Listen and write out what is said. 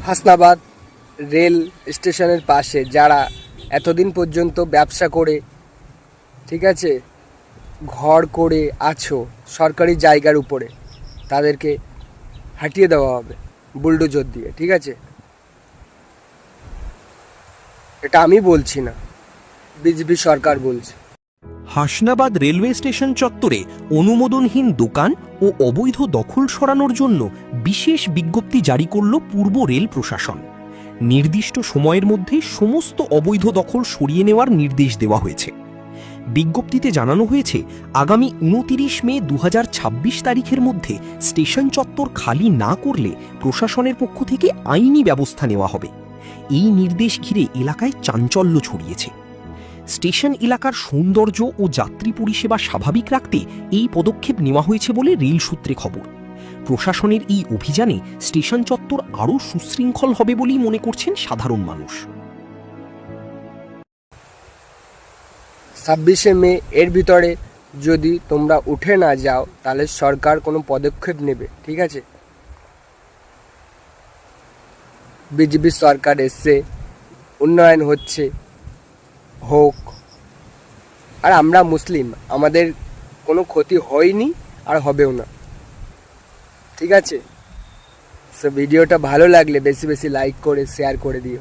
Hasnabad rail স্টেশনের পাশে যারা এতদিন পর্যন্ত ব্যবসা করে, ঠিক আছে, ঘর করে আছো সরকারি জায়গার উপরে, তাদেরকে হাঁটিয়ে দেওয়া হবে বুলডোজার দিয়ে, ঠিক আছে? এটা আমি বলছি না, বিজেপি সরকার বলছে। হাসনাবাদ রেলওয়ে স্টেশন চত্বরে অনুমোদনহীন দোকান ও অবৈধ দখল সরানোর জন্য বিশেষ বিজ্ঞপ্তি জারি করল পূর্ব রেল প্রশাসন। নির্দিষ্ট সময়ের মধ্যে সমস্ত অবৈধ দখল সরিয়ে নেওয়ার নির্দেশ দেওয়া হয়েছে। বিজ্ঞপ্তিতে জানানো হয়েছে, আগামী 29 মে 2026 তারিখের মধ্যে স্টেশন চত্বর খালি না করলে প্রশাসনের পক্ষ থেকে আইনি ব্যবস্থা নেওয়া হবে। এই নির্দেশ ঘিরে এলাকায় চাঞ্চল্য ছড়িয়েছে। স্টেশন এলাকার সৌন্দর্য ও যাত্রী পরিষেবা স্বাভাবিক রাখতে এই পদক্ষেপ নেওয়া হয়েছে বলে রেল সূত্রে খবর। প্রশাসনের এই অভিযানে স্টেশন চত্বর আরও সুশৃঙ্খল হবে বলেই মনে করছেন সাধারণ মানুষ। 26শে মে এর ভিতরে যদি তোমরা উঠে না যাও তাহলে সরকার কোনো পদক্ষেপ নেবে, ঠিক আছে? বিজেপি সরকার এসছে, উন্নয়ন হচ্ছে, হোক। আর আমরা মুসলিম, আমাদের কোনো ক্ষতি হয়নি আর হবেও না, ঠিক আছে? সো ভিডিওটা ভালো লাগলে বেশি বেশি লাইক করে শেয়ার করে দিও।